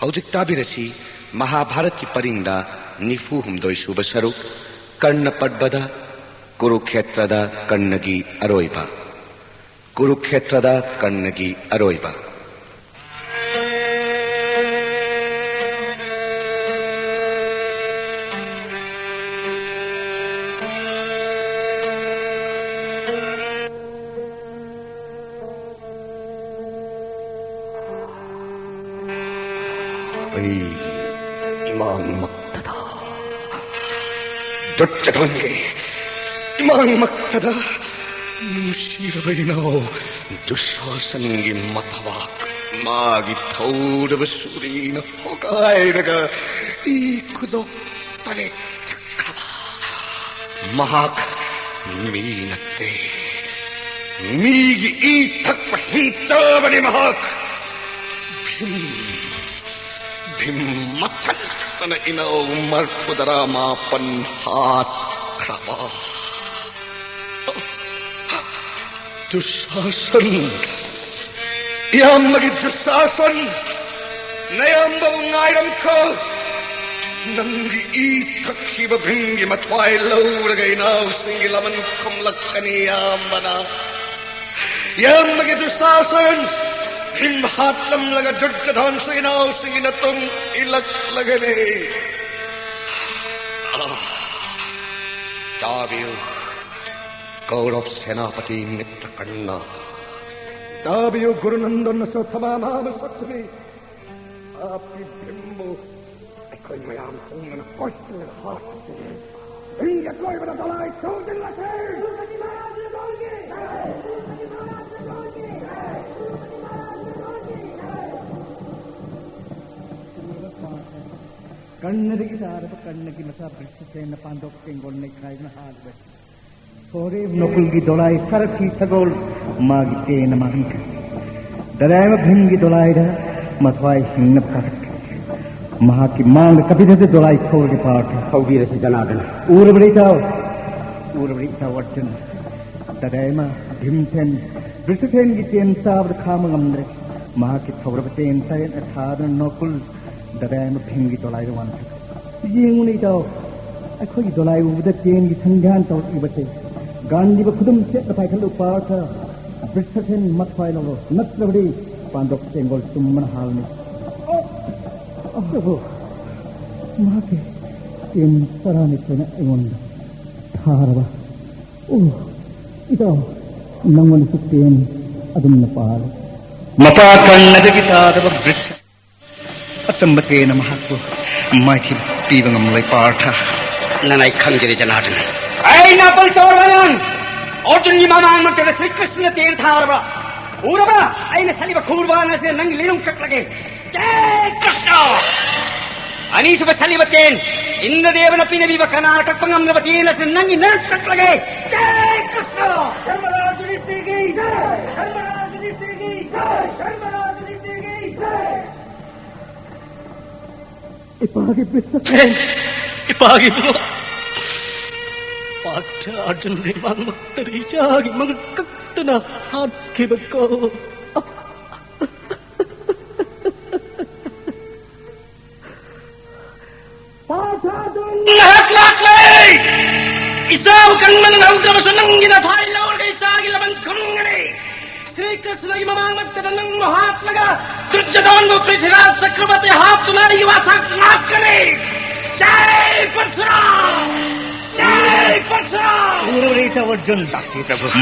हौजिक ताबिरसी महाभारत की परिंदा निफू हुमदोई सुब सरुक कर्ण पद्बदा कुरुक्षेत्रदा कण्णगी अरोइबा कुरुक्षेत्रदा कण्णगी अरोइबा इमान मक्तदा दुर्योधनगे इमान मक्तदा नुशीरबैनाओ दुशासनगे मथवा मागी थौरब सुरीन होगायरगा ई कुदो तले चक्रवा महाक मीनते मीगी ई तक हिंचाबने महाक भीमथन तन इनो मरपुदरा मापन हाथ खराबा दुशासन यामगी दुशासन नयंब उंगायरम को नंगी ई तखिब भिंगी मथवाई लौरगा इनाव सिंगी लमन कुमलक्कनी यामबना यामगी दुशासन भीम हाथलम लगा दुर्योधन सेनाओ सिंह तुम इलक लगने दाबियो कौरव सेनापति मित्र कर्ण दाबियो गुरुनंदन सोथमा नाम सत्वी आपकी भीमो कोई मयाम संगन कोष्ठन हाथ से भीम के कोई बड़ा दलाई छोड़ लगे कन्नगी सारब कन्नगी मसा ब्रिटिश न पांडव केंगोल ने खाई न हाल बे थोरे नकुल की दोलाई सरखी सगोल मागी तेन मांग दरायम भिंगी दोलाई दा मथवाई सिंह पटक महा की मांग कभी दे दोलाई खोल के पाठ हौदी रसी जनादन उरबड़ी ताव वर्चन दरायम भीमसेन ब्रिटिश की तेन साब खाम गमरे महा की थोरब तेन सायन अथादन नकुल दरायम भिंगी दोलाई वन येंगुनी ताव अखोई दोलाई उबद तेन की संध्यान ताव इबते गांधी ब खुदम से पाइखल उपाथ ब्रिटिशन मत फाइलो नत्लबड़ी पांडव तेंगोल तुमन हाल में ओ माके तेन सराने तेन एवं थारबा ओ इतो नंगोन सुतेन अदुम नपाल मपा कन्नदगी तादब ब्रिटिश अचंबतेन महाको माइथि पीबंगम लई पार्था ननाई खंजरी जनार्दन ऐ नापल चौरवान अर्जुन की मामांग में तेरे श्री कृष्ण तेन थारबा उरबा ऐने सलीब खूरवान से नंग लिरुं कक लगे जय कृष्ण अनीस बे सलीब तेन इंद्र देवन पिने भी बकना कक पंगम ने बतीन से नंगी न कक लगे जय कृष्ण धर्मराज ऋषि की जय धर्मराज ऋषि की जय धर्मराज ऋषि की जय इपागे बिस्ते इपागे पाठ अर्जुन ने मांग मक्तरी जागी मग कक्तना हाथ के बको पाठ अर्जुन हाथ लाख ले इसाव कन्मन नौद्र बसुनंगी न थाई लौर गई जागी लबन कुंगने श्री कृष्ण की मांग मक्तर नंग हाथ लगा दुर्योधन को पृथ्वीराज चक्रवर्ती हाथ तुलारी युवा साख नाक करे जय परशुराम उरबड़ी वर्जुन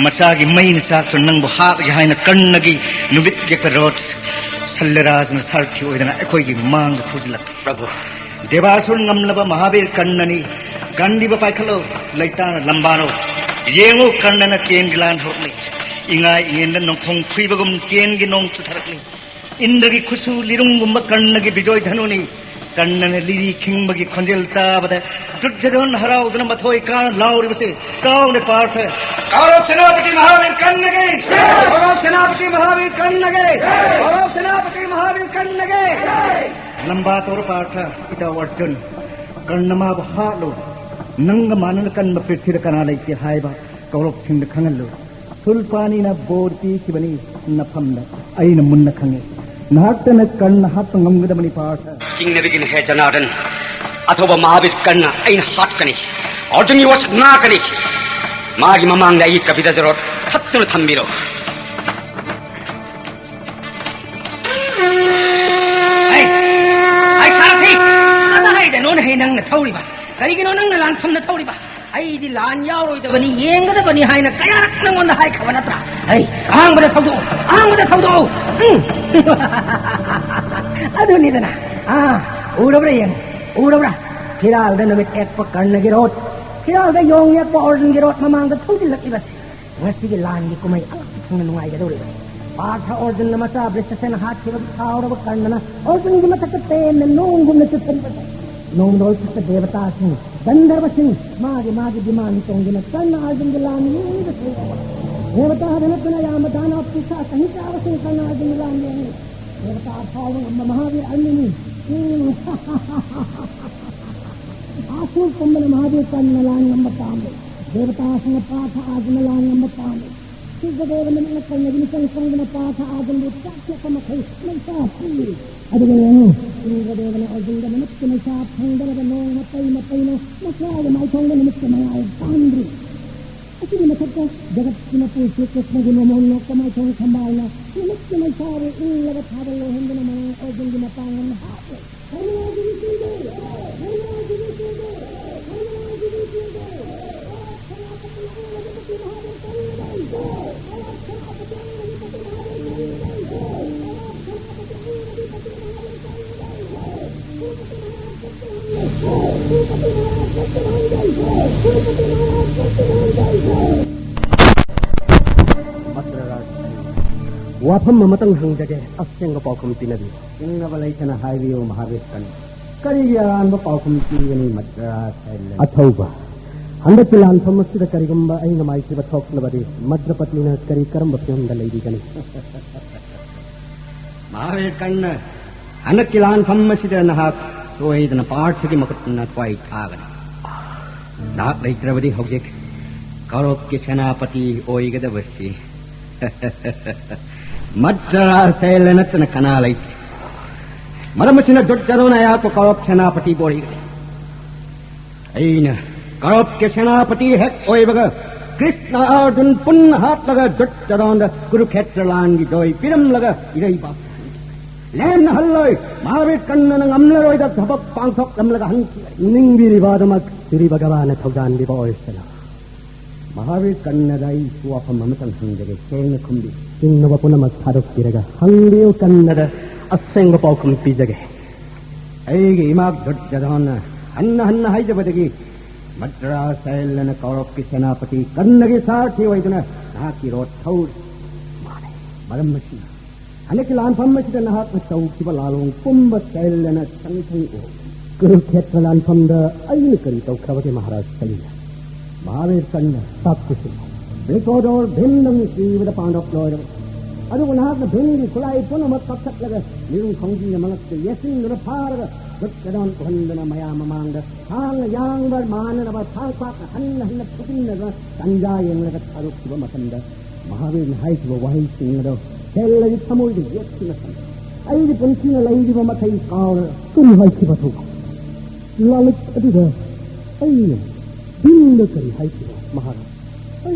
मसागी मईन साक नंग हाथ हाइन कन्नगी नुबित जेक रोड सल्लराज न सारथी ओइदना अखोई मांग थुजलक प्रभु देवासुर नमलब महावीर कन्ननी गांडीब पाइखलो लैतान लंबानो येंगो कन्नन तेन गिलान होरनी इंगा इंगेन नोंखों खुइबगुम तेन गी नोंग चुथरकनी इंद्रगी खुसु लिरुंगुम कन्नगी बिजोय धनुनी कन्नन लिरी खिंबगी खंजेल ताबद दुर्योधन हराउदन मथोय कान लाउरी बसे ताउने पार्थ कौरव सेनापति महावीर कन्नगे कौरव सेनापति महावीर कन्नगे कौरव सेनापति महावीर कन्नगे लंबा तोर पार्थ इता वर्जुन कर्णमा बहालो नंग मानन कन पृथ्वी कना लेते हायबा कौरव सिंह खंगलो सुल्पानी न बोरती किबनी नफम न अइन मुन्न खंगे ꯅꯍꯥꯛꯇꯅ ꯀꯟꯅ ꯍꯥꯠꯄ ꯉꯝꯒꯗꯕꯅꯤ ꯄꯥꯔꯊ ꯆꯤꯡꯅꯕꯤꯒꯤꯅ ꯍꯦ ꯖꯅꯥꯔꯗꯟ ꯑꯊꯧꯕ ꯃꯍꯥꯕꯤꯔ ꯀꯟꯅ ꯑꯩꯅ ꯍꯥꯠꯀꯅꯤ ꯑꯔꯖꯨꯟꯒꯤ ꯋꯥꯁꯛ ꯉꯥꯛꯀꯅꯤ ꯃꯥꯒꯤ ꯃꯃꯥꯡꯗ ꯑꯩꯒꯤ ꯀꯕꯤꯗ ꯖꯔꯣꯠ ꯊꯠꯇꯨꯅ ꯊꯝꯕꯤꯔꯣ ꯑꯩ ꯁꯥꯔꯊꯤ ꯀꯗꯥꯏꯗ ꯅꯣꯅ ꯍꯦ ꯅꯪꯅ ꯊꯧꯔꯤꯕ ꯀꯔꯤꯒꯤꯅꯣ ꯅꯪꯅ ꯂꯥꯟꯐꯝꯗ ꯊꯧꯔꯤꯕ ꯑꯩꯗꯤ ꯂꯥꯟ ꯌꯥꯎꯔꯣꯏꯗꯕꯅꯤ ꯌꯦꯡꯒꯗꯕꯅꯤ ꯍꯥꯏꯅ ꯀꯌꯥꯔꯛ ꯅꯪꯉꯣꯟꯗ ꯍꯥꯏꯈ꯭ꯔꯕ ꯅꯠꯇ꯭ꯔꯥ ꯑꯍꯥꯡꯕꯗ ꯊꯧꯗꯣꯛꯑꯣ ꯑꯗꯨꯅꯤꯗꯅ ꯎꯔꯕ꯭ꯔꯥ ꯌꯦꯡꯉꯨ ꯎꯔꯕ꯭ꯔா ꯐꯤꯔꯥꯜꯗ ꯅꯨꯃꯤꯠ ꯑꯦꯛꯄ ꯀꯔꯅꯒꯤ ꯔꯣꯠ ꯐꯤꯔꯥꯜꯗ ꯌꯣꯡ ꯌꯦꯛꯄ ꯑꯣꯔꯖꯨꯟꯒꯤ ꯔꯣꯠ ꯃꯃꯥꯡꯗ ꯊꯧꯖꯤꯜꯂꯛꯂꯤꯕꯁꯤ ꯉꯁꯤꯒꯤ ꯂꯥꯟꯒꯤ ꯀꯨꯝꯍꯩ ꯑꯉꯛꯄ ꯊꯨꯡꯅ ꯅꯨꯡꯉꯥꯏꯒꯗꯧꯔꯤꯕꯅꯤ ꯄꯥꯔꯊ ꯑꯣꯔꯖꯨꯟꯅ ꯃꯆꯥ ꯕ꯭ꯔꯤꯁꯦꯁꯟ ꯍꯥꯠꯈꯤꯕ ꯁꯥꯎꯔꯕ ꯀꯔꯅꯅ ꯑꯣꯔꯖꯨꯟꯒꯤ ꯃꯊꯛꯇ ꯇꯦꯟꯅ ꯅꯣꯡꯒꯨꯝꯅ ꯆꯠꯄꯔꯤꯕꯁꯦ ꯅꯣꯡꯗꯣꯜ ꯆꯠꯄ ꯗꯦꯕꯇꯥꯁꯤꯡ ꯒꯟꯙꯔꯕꯁꯤꯡ ꯃꯥꯒꯤ ꯗꯤꯃꯥꯟ ꯇꯣꯡꯗꯨꯅ ꯀꯔꯅ ꯑꯔꯖꯨꯟꯒꯤ ꯂꯥꯟ ꯌꯦꯡꯕꯁꯤ ദേവതാ നനക്കുന്ന യാമദാന പിശ സഹിതാവസേ കണ്ണാദിലാംഗേ ദേവതാ ഭാവം മഹാവീർ അന്നി ആസു കുംഭന മഹാവീർ കണ്ണലാൻ നമ്പത്താമേ ദേവതാ സംഗ പാഠ ആജനലാൻ നമ്പത്താമേ സിദ്ധദേവനെ കണ്ണകിനി സംഗന പാഠ ആജന ചാക്യമഖൈ നൈസാഹി അതുകയാണ് സിദ്ധദേവനെ Arjuna നിമിത്തന സാഫംഗലനോ മത്തൈന മക്രായ മൈഥോംഗ നിമിത്തമായ Tandi Asli maksudnya jagat cina puisi kesna guna mohon kamai thong khambaina nilik cina sare ilaga thadal lohen guna mohon ojun guna pangan hape Wafam mamatang hangjage asyang ga paukum pinabi inga balai kana highway o mahabir kan kariyan ba paukum pinani madras athauba handa kilan samasida karigamba aina mai siba thok na bari madrapatlina kari karam bapyam da leidi kani mahabir kan handa kilan samasida na hak soidana paarthagi makatna twai thagani nak leitravadi hojek karop ke senapati oigada basi Madra Sailanathana Kanalai Maramachina Duttarona Yapo Karop Senapati Bori Aina Karop Senapati Het Oivaga Krishna Arjun Pun Hatlaga Duttaron the Kurukshetralan Joy Piram Laga Iraiba Len Halloi Mahavir Kannan Amlaroi the Habak Pangsok Amlaga Hanki Ningiri Vadamak Siribagavana Thogan Diva Oisana Mahavir Kannadai Suapa Mamatan Hungary Ken Kumbi Singna Punamak Hadok Kiraga Hungry Kannada a sing of Paukum Pizage Agi Imak Dutjadana Hanna Hydabadagi Madras Island Korop Senapati Kannagi Sarti Waitana Haki Rot House Madam Machine Anakilan Pamachita Nahat Sau Kibalalong Pumba Island Santi Kuruketran from the Ayukari of Kavati Maharaj Salina Mahavir Kanna Takusi Recordor Bindam with a pound of Florida. I don't have the Bindi Kulai Punamat Patlaga, Little Kongi among the Yesin the Parga, but the Don Kundana Mayama Manga, Hang a young man about Talpak, Hanna and the Putin, Sanjay and the Taruk Matanda, Mahavir Height were white in the Tell it some of the Yesin. I didn't see a lady from a case or couldn't like Kibatu. Lalit Adida, I Bindakari Height Maharaj. Ay,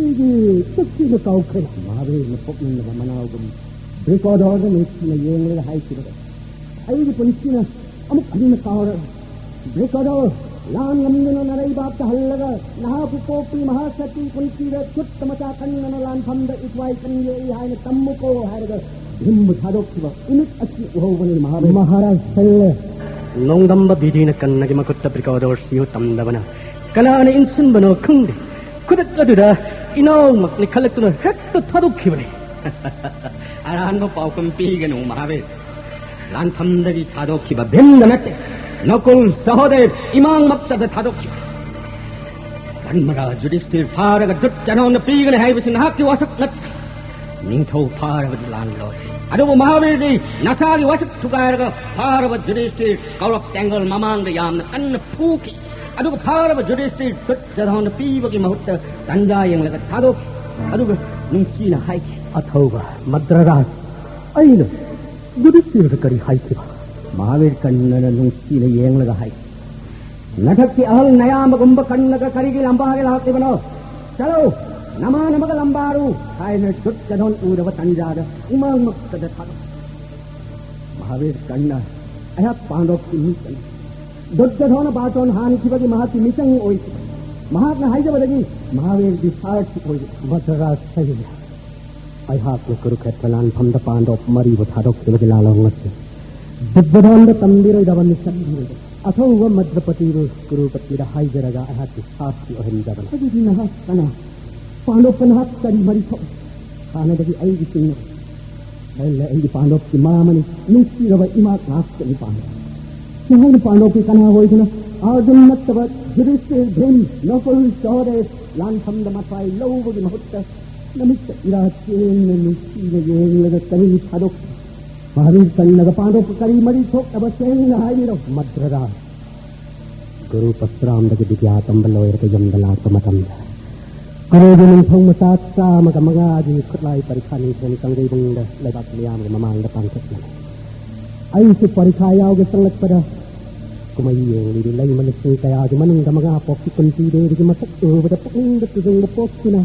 sakti na tao kaya. Mahabir na poknin na mamanawagam. Recorder na na yung na high sila. Ay, di punisi na. Amok kani na tao. Recorder. Lan ngamin na narayibab sa halaga. Nahapupopi mahasati punisi na chut na matakan na lan pamda itway kanya ihay na tammo ko. Haraga. Himbo sadok siba. Init at si uhawan ni Mahabir. Maharaj sila. Nongdamba bidi na kan nagimakutta recorder siyo tamdabana. Kala na insun bano kundi. Kudatadura, inaw maknikalagtuna hekto tadukibani. Arahan mo paukum pigan ng Mahavir. Lantamdagi tadukiba bimdanate. Nakul sahodev imang magtada tadukiba. Danmara judistir paraga dutjano na pigan haibasin haki wasak nat. Ningtho paraga landlord. Adubo Mahavir di nasagi wasak tukaraga paraga judistir kaulak tangal mamang yam na kan puki. Aduh para berjudisi jadon piwagi mahutta tanda yang laga tadok aduh nungki na hai Athauba Madraras Aina Yudhishthir करी हाइथिबा Mahavir Kannan नुंसीने येंगलगा high नठक्की अहल नयामगुंब कन्नग करिगी लंबागे लातिबनो चलो नमा नमग लंबारू हाइने दुर्योधन उरव तंजाद उमंग मक्कद था महावीर कन्न अह पांडव की mission Duryodhan बातोन हानि किबगी महाति mission ओइ महात्मा हाइजबदगी महावीर दिसारति ओइ मदरा सही अहात्म कुरुक्षेत्र लान फमद पांडव मरी बथादोक तिबगी लालंगस दुर्योधन तंबिरो दवन सन्दिरो अथवा मद्रपति कुरुपति हाइजरगा अहाति सास्ति ओहिंदबन अदि नहा कना पांडव पनहात करी मरी थो खानदगी अइगी सिंह बल्ले अइगी पांडव की मामनी नुसी रव इमा क्लास के पांडव सिंह पांडव की कना होइना अर्जुन मत्तव युधिष्ठिर भीम नकुल सहदेव लान फमद मथाई लौबगी महत्त नमित इराचेन नुसी येंगलग करी थादोक महावीर कन्नग पांडव करी मरी थो अब सेंग हाइरो मद्ररा गुरु पस्राम दगी दिग्या तंबलोयर के यमदला तमतम करोजन थोंग मसा चामग मगाजी खुलाई परीक्षा निंथोन कंगई बुंग लेबाक लियाम ममांग पांगथन अइसे परीक्षा यावगे संगलकपद कुमई येंगली लई मनसि कयागे मनिंग मगा पोक्ति कुंती देवी मसक उबद पुंग तुजंग पोक्तिना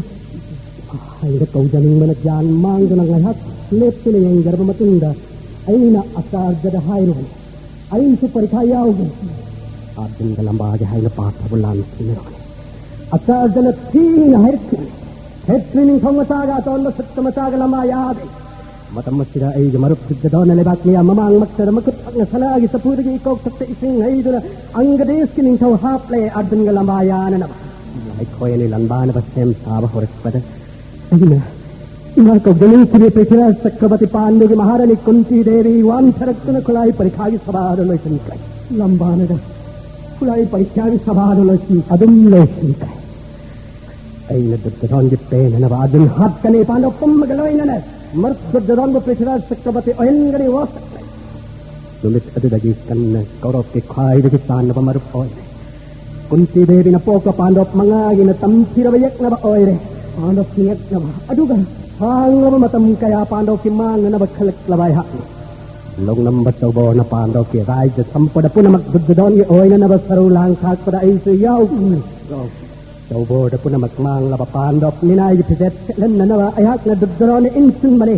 हाइद कौजनिंग मन ज्ञान मांगना ngahak leptune yang garba matunda aina acarjad hairu aise परीक्षा यावगे आदन गलंबागे हाइना पाठ बुलान थिनरो अचार्जन तीन हेट्रिनिंग थोंगसागा तोन सत्तमसागा लमा यादे मतमसिरा एज मरुप सिद्धदोन लेबाक लिया ममांग मक्सर मकुत अग्न सलागी सपुरगी कोक सत्ते इसिंग हैदुना अंगदेश की निंथौ हापले आदन गलंबा यानन लाई खोयले लंबान बसेम साब होरपद अगिना इमा को गलिंग की पेठरा चक्रवर्ती पांडु की महारानी कुंती देवी वान थरक्तन खुलाई परीक्षा की सभार लोसन kai लंबानदा खुलाई परीक्षा की सभार लोसी अदम लोसन kai अइने दुर्योधन के पेन न वादन हाथ कने पांडव कुंभ गलोइनने मर्द दुर्योधन को पृथ्वीराज चक्रवर्ती ओहिंगरी वास सुमित अददगी कन्न कौरव के खाई दगी तान बमर ओय कुंती देवी न पोक पांडव मंगागी न तमथिरव यक्नव ओयरे पांडव की यक्नव अदुगा हांगव मतम कया पांडव की मांग न बखलक लबाय हा लोग नंबर तबो न पांडव के राज्य संपद पुनमक दुर्योधन के ओयन न बसरु लांग थाक पद ऐसे याव चौबोड पुनमक मांग लब पांडव निनाय फिसेट लन्ननवा अयाक न दुर्योधन इंसिन मने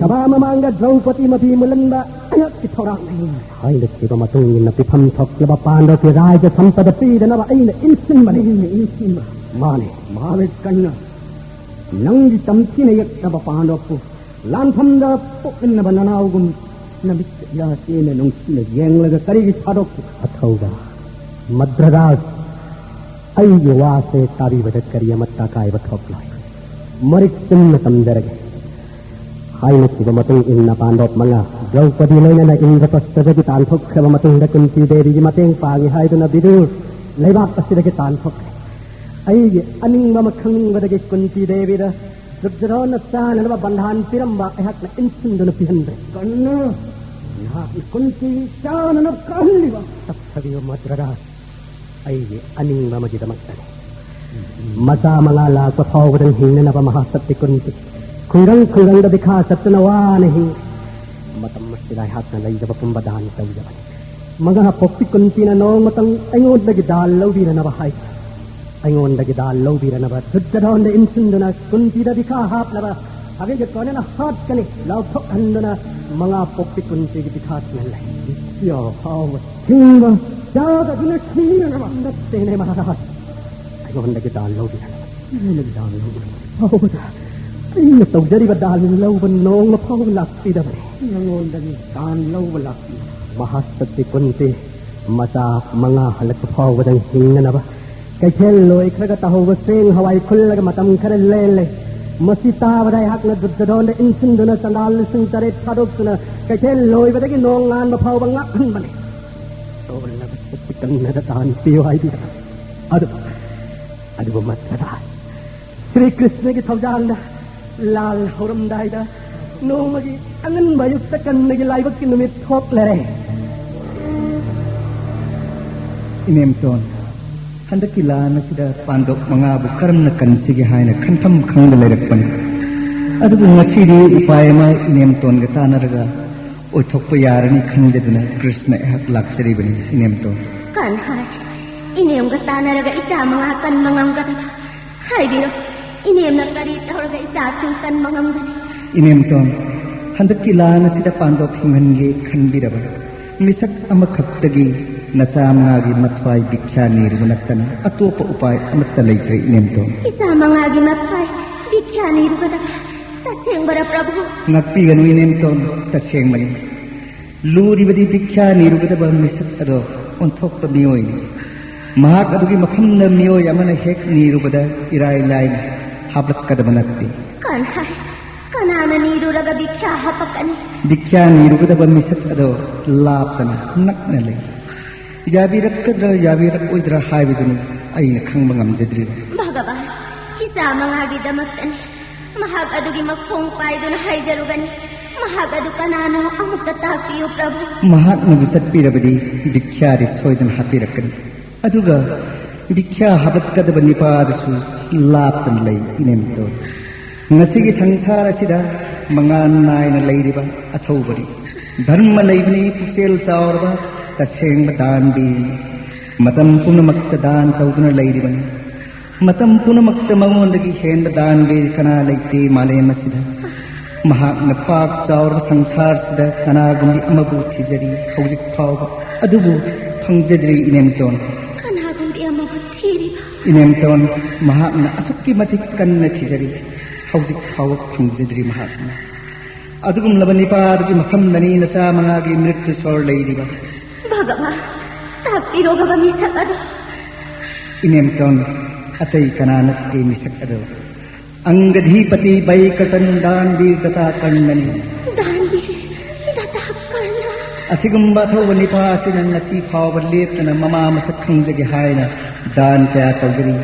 सभा ममांग द्रौपदी मपी मुलंबा अयाक की थोरा हाय लक्ष्मी बमतुंग न पिफम थोक लब पांडव के राज्य संपद पीडनवा अइन इंसिन मने इंसिन माने महावीर कन्न नंगी तमकिन यक्तब पांडव को लांथम द पुकन बननाउगुम नबित या तेने नुंसिन येंगलग करिगी थादोक अथौगा मद्रदास अइगे वासे तारी बदत करिया मत्ता काय बथोकलाय मरिक तिन्न तमदरगे हाइन सिब मतुंग इन्न पांडव मंगा द्रौपदी लोइनना इंद्रप्रस्थदगी तानथोक खब मतुंग कुंती देवी मतेंग पागी हाइदुना बिदुर लेबाक असिदगी तानथोक अइगे अनिंग मखंगदगी कुंती देवी द दुर्योधन चाननब बंधान पिरंबा अहक इंसिंदुन पिहंदे कन्न ना कुंती चानन कहलिवा तत्सदियो मद्रदा अइगे अनिंग ममगी दमक्तने मसा मंगाला को फावदन हिंगनब महासत्य कुंती खुंगंग खुंगंग द दिखा सत्नवा नहीं मतम मस्तिराय हाथ न लई जब पुंबदान तौजब मगा पोक्ति कुंती न नो मतंग अयोदगी दाल लौबी न बहाई अयोदगी दाल लौबी न बा दुर्योधन द इंसिंदुना कुंती द दिखा हाप लब अगे जे कोने हाथ कने लाउथो हंदुना मंगा पोक्ति कुंती की दिखा न लै यो हाव हिंग जादा दिन खीन न बंदते ने महाराज अयोदगी दाल लौबी न दाल लौबी हावदा इन तौजरी बदाल लौब नोंग फाव लाक्ति दबे नंगोंदगी दान लौब लाक्ति महासत्य कुंती मसा मंगा हलक फावदन हिंगनबा कैथेल लोय खरग तहौब सेंग हवाई खुल्लग मतम खर लेले मसी तावदाय हकन दुर्योधन इंसिंदुन संदाल सिंह तरे थादोक्सुन कैथेल लोय बदगी नोंगान बफाव बंगा बने तोलग सत्य नद दान पियो आईदी अदु मत्सदा श्री कृष्ण की थौजाल लाल हौरम दायदा नोमगी अंगन बायुक्त कन्नगी लाइबक की नुमित थोक लरे इनेमतोन हंदकी लान सिदा पांडव मंगा बु करमन कनसिगे हायना खंथम खंग लेरकपन अदुबु ngasidi upaya ma इनेमतोन गे तानरगा ꯑꯣꯏꯊꯣꯛꯄ ꯌꯥꯔꯅꯤ ꯈꯟꯖꯗꯨꯅ ꯀ꯭ꯔꯤꯁꯅ ꯑꯩꯍꯥꯛ ꯂꯥꯛꯆꯔꯤꯕꯅꯤ ꯏꯅꯦꯝꯇꯣꯟ ꯀꯟ ꯍꯥꯏ ꯏꯅꯦꯝꯒ ꯇꯥꯟꯅꯔꯒ ꯏꯆꯥ ꯃꯉꯥ ꯀꯟꯕ ꯉꯝꯒꯗꯕ ꯍꯥꯏꯕꯤꯔꯣ ꯏꯅꯦꯝꯅ ꯀꯔꯤ ꯇꯧꯔꯒ ꯏꯆꯥꯁꯤꯡ ꯀꯟꯕ ꯉꯝꯒꯅꯤ 이nem돈 한득기 라나시다 반독 흉한게 칸비라바 미삭 아마캅다기 나사망아기 마트와이 빅샤니르고 나타나 아토파 우파이 아마따 레이트레 이nem돈 이사망아기 마트와이 빅샤니르고 나타나 따생바라 프라부 납비가누 이nem돈 따생마니 루리바디 빅샤니르고 다바 미삭 아도 온톡파 미오이니 마학 아두기 마팜나 미오이 아마나 헥 니르고다 이라이 라이 합락가다바 나띠 칸하이 Kanana niruraga bikya hapakani. Bikya niruga ba misat ado laptana nakna lay. Yabirak kadra yabirak oidra haibiduni ayna khangmangam jadri. Bhagava kisa mangagi damatani. Mahag adugi mafong paiduna haijarugani. Mahag adu kanano amukta takiyo prabhu. Mahag na bisat pirabadi bikya ri soidan hapirakani. Aduga bikya habat kadaba nipadasu laptan lay inemto. Ngasigi sangsara sida mangan naina leiriba athobari dharma leibni pusel chaurba taseng dan bi matam punamakta dan tauduna leiribani matam punamakta mangondagi henda dan bi kana leite malema sida mahak na pak chaurba sangsar sida kana gumbi amabu thijari hojik phawba adubu phangjadri inemton kana gumbi amabu thiriba inemton mahak na asukki matik kanna thijari hojik phawba phangjadri mahak na adugum labani paadgi makham nani nasa mangagi mrityu sor leiriba Bhagava takiroga ba misak ado inemton atay kananat ke misak ado angadhipati baikatan danbir data karnani danbir data karna asigumba thawani paasina ngasi phawba leptana mama masak khangjagi haina dan kya tawjari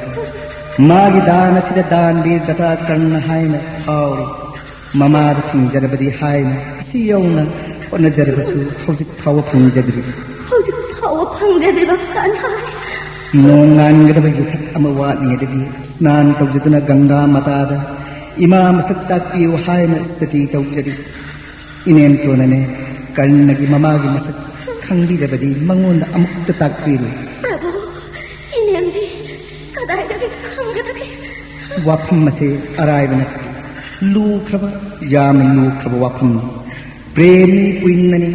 magi dan asida danbir data karna haina phawri mama khangjarbadi haina asiyawna onajarbasu hojik phawa phangjadri hojik phawa phangjadri bakana nongan gadaba yuthat amawa ngedagi snan tawjaduna ganga matada ima masak takpi haina stati tawjari inem tonane karnagi mamagi masak khangbi dabadi mangonda amukta takpiru prabhu inemdi kadaidagi khanggadagi wafam mase araibana lukraba yam lukraba wafam premi puinnani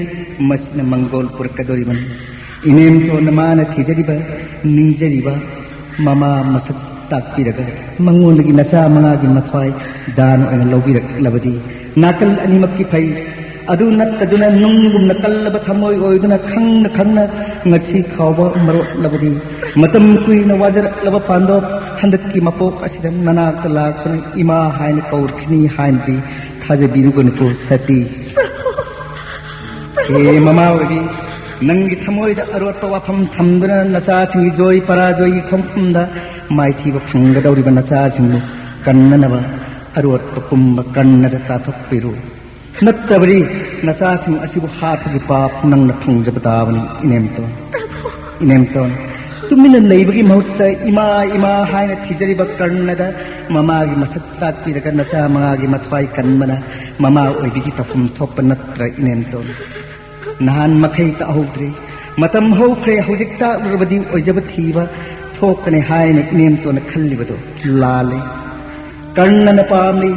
masna mangol purkadoriban inem tonamana thijariba ninjariba mama masak takpiraga mangondagi nasa mangagi mathwai dano ana lobirak labadi nakal animakki phai adu nattaduna nungum nakallaba thamoi oiduna khangna ngasi khawba marot labadi matam kuina wajar laba pando handakki mapok asida nanak lakna ima hain kaurkhni hain bi thaje birugun ko sati e mama wadi nangi thamoi da arot wafam thamduna nasa singi joy parajoy khomda maithi ba phanga dauriba nasa singu kannanaba arot kumba kannada tathokpiru nattabari nasa sing asibu hathagi pap nangna phangjabadabani inemton tumina leibagi mahutta ima haina thijariba karnada mamagi masak takpiraga nasa mangagi mathwai kanmana mama oibigi tafum thoppa natra inemton nahan makai ta hogre matam hokre hojikta urbadi oijaba thiba thokane haina inemton khallibado lale karnana pamli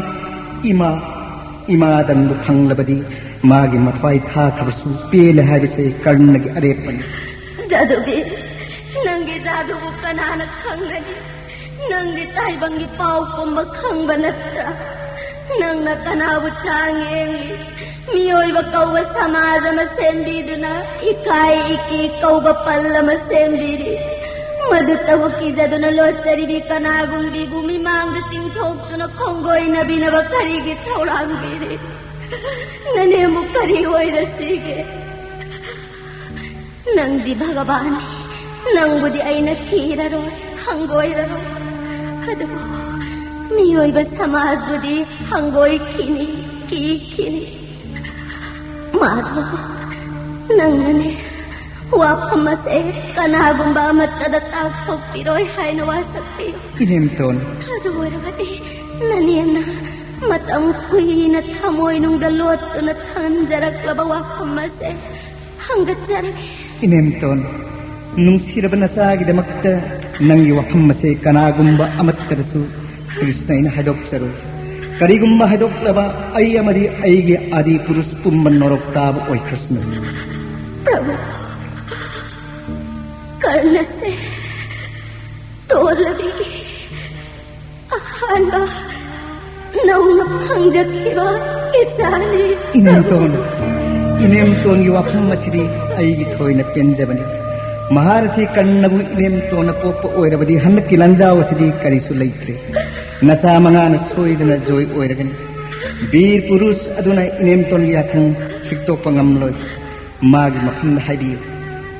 ima dandu phanglabadi magi mathwai tha thabasu pele habise karnagi arepani dadubi nangi dadu kanana khangani nangi taibangi pau kumba khangba natta nangna kanabu changengi miyoiba kauba samajama sembiduna ikai iki kauba pallama sembiri madu tabu kijaduna losaribi kanagumbi bumi mangda tingthoktuna khongoina binaba karigi thaurangbiri nanemu kari oirasige nangdi bhagavani nangudi aina thiraro hangoiraro adubu miyoiba samajbudi hangoi khini ki madhu nangane wafamase kanagumba matada tathokpiroi haina wasakpi inemton adu oirabadi naniyana Matang kuina thamoy nung dalot na thanjarak labawa kamase hanggat jarak. Inemton, nung siraba na sa gidamakta nang iwakam mase kanagumba amat karasu Krishna ina hadok saru. Karigumba hadok laba ay amadi aygi adi purus pumban norok tab oy Krishna. Prabhu, karna se tolabi ahanda naung hangjak hiba itali. Inemton iwakam masiri aygi thoy na kenjabani. Maharathi kannabu inemton na popo oirabadi hanna kilanjaw sidi karisu laitre. Nasa mga nasoidana joy oiragani. Bir purus aduna inemton yathang hikto pangamloy. Magi makhanda haibiyo.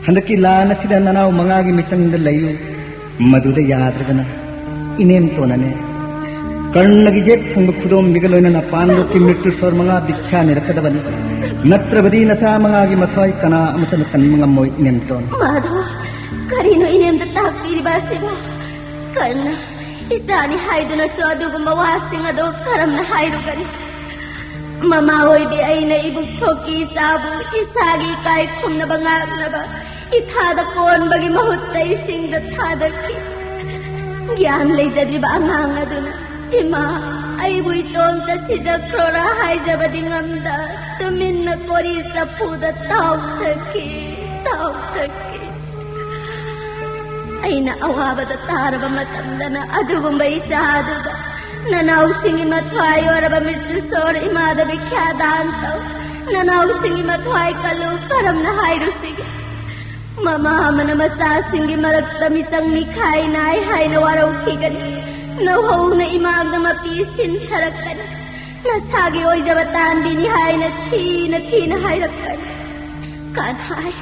Handaki lana sida nanaw mangagi misanda layo. Maduda yadragana. Inemton ane. Karnagi jet thangba khudom migaloy na napando ki mrityu sor mga bikha nirakadabani. Natrabadi nasa mangagi mathoy kana amatan kan mga moy inemton. Madhav, karino inemda takpiri basiba. Karna, isani haiduna so adugumba wasing ado karam na hairugani. Mamawoy bi ay na ibug thoki sabu isagi kai khum na bangag na ba. Ithada kon bagi mahutta ising da thada ki. Gyan lay jadi ba angang aduna. Ima, ay buiton ta sida krora hai jabadi ngamda. Tumin na kori sa puda tau taki. Ay naawa da taraba matanda na adugumba isaduda. Nanaw singi matway oraba misusor imada bikyadantaw. Nanaw singi matway kalu karam na hayru sige. Mama mana masa singi maragtamisang mikhay na ay hay na waraw kigani. Nahaw na imag na mapisin harakan. Nasagi oy jabatan binihay na tina hayrakan. Kanhay,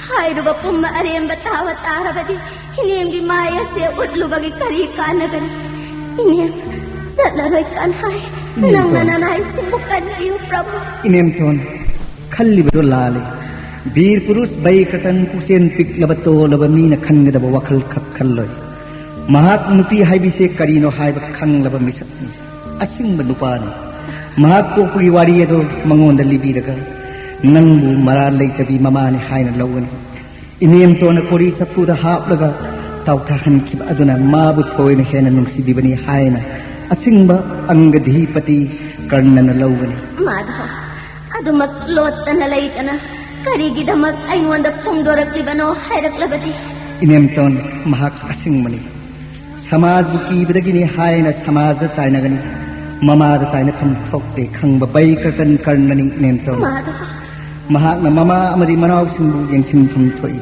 hayru ba pong maariyang batawa tarabadi. Hiniyam di maya siya utlo bagi karika na gani. Hiniyam, salaroy kanhay. Nang nananay simukan na yung Prabhu. Inemton, kalibado lali. Bir purus bay katan kusen pik labato labami na kanga daba wakal kakaloy. Mahak nupi haibise karino haiba kang laba misatsi. Asing manupani. Mahak ko kuliwari ado mangonda libiraga. Nangbu maralay tabi mamani haina lawani. Inemton na kori sa puda haplaga. Tautahan kiba aduna mabu thoy na hena nung sibibani haina. Asing ba ang gadhipati karna na lawani. Madhav, adumak lot na layta na. Karigidamak ay wanda pungdorak libano hayrak labati. Inemton mahak asing mani. Samaj buki bidagini haina samaj da tayo na gani. Mama da tayo na pamthokte kang babay kartan karnani inemton. Madhav, Mahak na mama amadi manaw simbu yang sinfam thoy.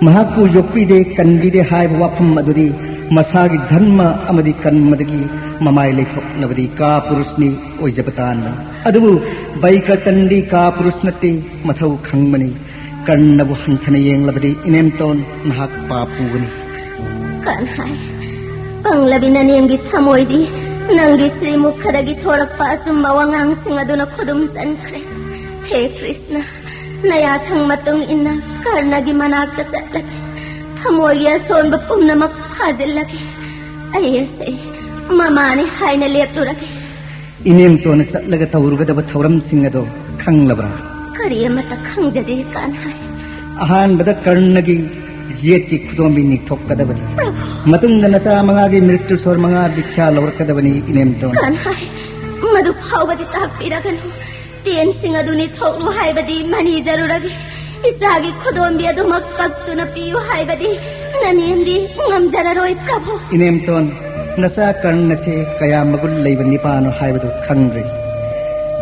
Mahak ku yokpi de kanbi de hai wapam aduri masagi dharma amadi kan madagi mamai lethok labadi ka purusni oi jabatan. Adubu baika tandi ka purusnati mathau khangmani karnabu hanthana yeng labadi inemton mahak papugani. kanhay. Panglabi na niyang githamoy di nang gisimo kadagi thorak pa sumawangang singaduna kudumsan kre. He Krishna, nayathang matong ina karnagi managta sa laki. Thamoy yason bapum na makpazil laki. Ayase, mamani hay na lepto laki. Inemton sa laga tawruga dapat thawram singado khang labra. Kariya mata khang jadi kanhay. Ahan bada karnagi yeti kudombi ni thok kadabani. Matung na sa mga gi mrityu sor mga bikya lawar kadabani inemton. Kanhay, madu phawbadi takpiragan. Tien singaduni thoklu haibadi mani jaruragi. Isagi kudombi adu makkaktu na piyu haibadi. Naniyandi ngamjararoy Prabhu. Inemton nasa karna se kaya magul laibani paano haibadu khangre.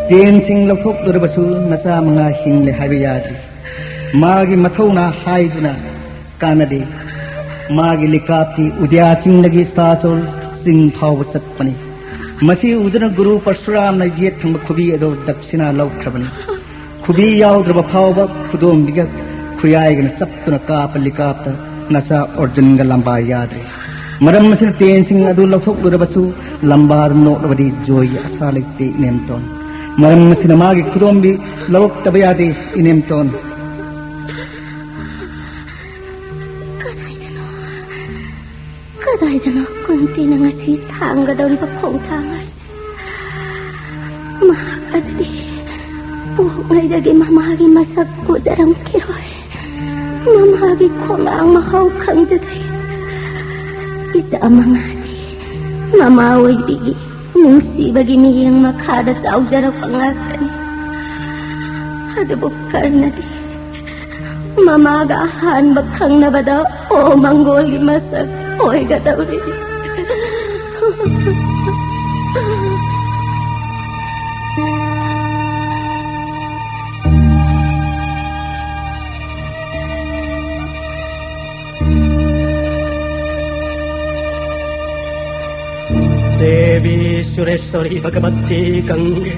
Tien sing lawthok durabasu nasa mga hingle haibiyadi. Magi mathauna haiduna kanade magi likapti udyaching lagi stasol sing phawsat pani masi udana guru parsuram na jet thang khubi ado dakshina laukrabani khubi yaudra phawba khudom biga khuyai gna saptuna kap likapta nasa orjun ga lamba yadre maram masin ten sing adu lauthok durabasu lambar no labadi joy asalite inemton maram masin magi khudom bi lawk tabayade inemton. Kadai dana kunti na nga si tangga daw ni Pakong Tangas. Makaddi, puhungay mamagi masak ko darang kiroy. Mamagi ko nga ang mahawkang daday. Ita amangani, mamaway bigi, nung si bagini yang makada sa awjara pangakan. Adabukar na di, mamagahan bakang nabada o manggoli masak oy gadaw di. Devi Sureshwari Bhagavati Gange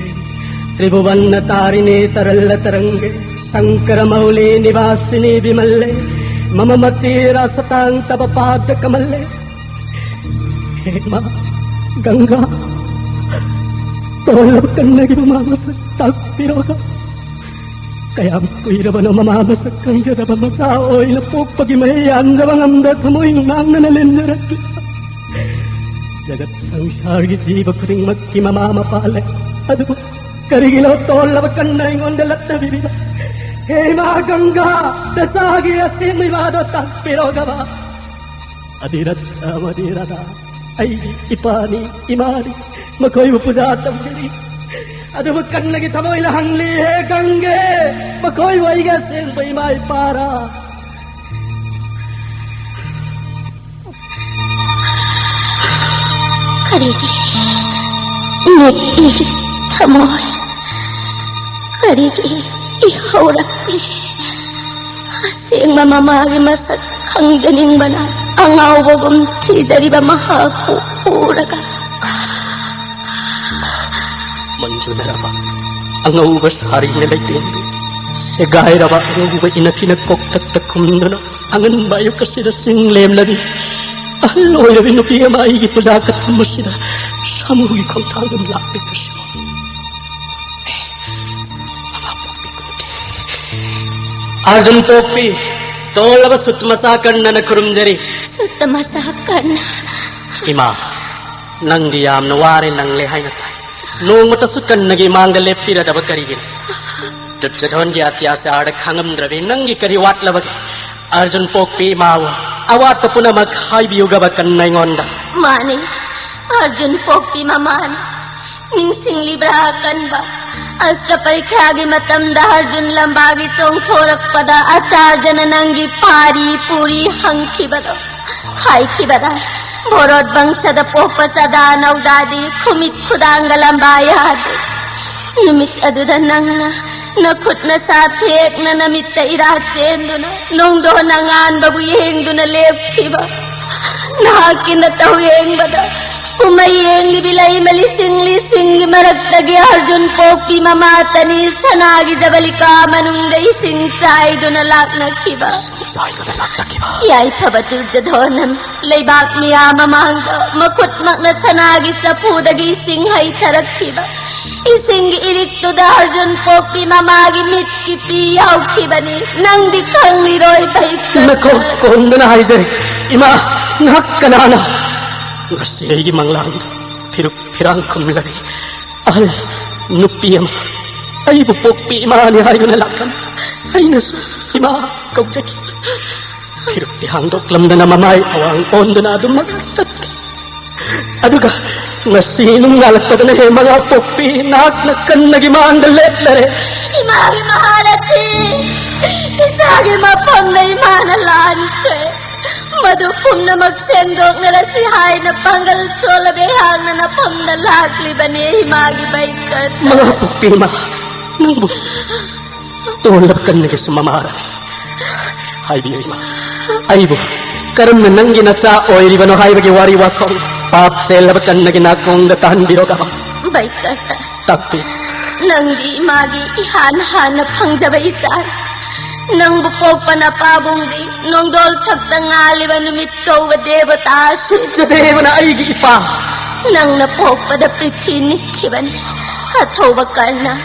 Tribhuvanna Tarini Taralla Tarange Sankara Mauli Nivasini Vimalle Mamamati Rasatang Tabapada Kamalle Hema Ganga Tolapkan lagi mamamasak takpiroga Kaya kuiraba na mamamasak kang jada pamasaoy na pagpagimayan sa mga amdat mo'y nang nanalinarat Jagat sangsari jiva kuring makki mama pale adu karigilo tollabakan na ingon dalat na bibida Hey ma Ganga dasagi asim ibado takpiro gaba adirat adirada ay ipani imani makoy upudatam jeri adu bakan lagi tamoy lahang lihe Gange makoy waiga sen paimay para Karigi, niki, tamoy. Karigi, ihaurakti. Asing mamamagi masak kang ganing bana. Ang awagom tijari ba mahaku uraga. Manjunaraba, ang awubas hari nilay tindi. Segay raba ang awubay inakinagkok taktakum na angan bayo kasi na singlem labi. Aloy na binukiya maigi padakat mo sila samuhi kong tangan lapit ko siya. Mga Pokpi kunti. Arjun Pokpi, tolaba sutmasakan na nakurumjari. Sutmasakan? Ima, nang diyam nawari nang lehay na tayo. Nung matasukan nagimang galepira dapat karigin. Tutsadon di atya sa adak hangam drabi nang gikariwat labag. Arjun Pokpi mawa. Awat pa po na maghaibiyuga ba kan na ingonda? Mani, Arjun Pokpi mamani, ningsing librakan ba? Asta parikagi matamda Arjun lambagi tong thorak pada acharja nanangi pari puri hangki bado. Hai ki bada, borod bangsada popa sada naudadi kumit kudanga lambayadi. Numit aduda nang nakut na satek na namit na irasen doon nung doon nangan babuyeng doon na lepki ba nahakin na taweng ba da kumayeng libilay malising-lising maragtagi Arjun Pokpi mamata ni sanagi jabalika manungday singsay doon na lakna kiba yay pabatur jadonam laybak miya mamangga makut mak na sanagi sa pudagi singhay tarak kiba Ising irik to da Arjun Pokpi mamagi mitki piyaw kibani nang dikang liroy baik. Nako kondo na haijari ima nakkanana ngasigi manglang pirang kumlari al nupiyam ay Pokpi ima ni hayo na lakam ay nasu ima kaujaki piruk tihangdok lam na mamay awang kondo na dumagasat aduga Nasinong ngalagpag na mga Pokpi naknakan nagimang dalet-lare. Imari maharati, isagi mapang na imanalante. Madupong na magsendok na rasihay na panggal solabehang na napang nalagli ba ni himagi baikat. Mga Pokpi ma, nang bu, tulap ka na kisumamara. Ay biyo ima, ay bu, karam na nang ginatsa oy riba no hay bagi wari wakong. Pap selabakan na ginakong datahan biro ka ba? Baikat. Takpi. Nang di magi ihan-han na pangjaba itar. Nang bupog pa na pabong di, nung dol tagtangali ba numito ba deba tasin. Sa deba na ay giipa. Nang napog pa da pritinik kiban. Hataw bakal na.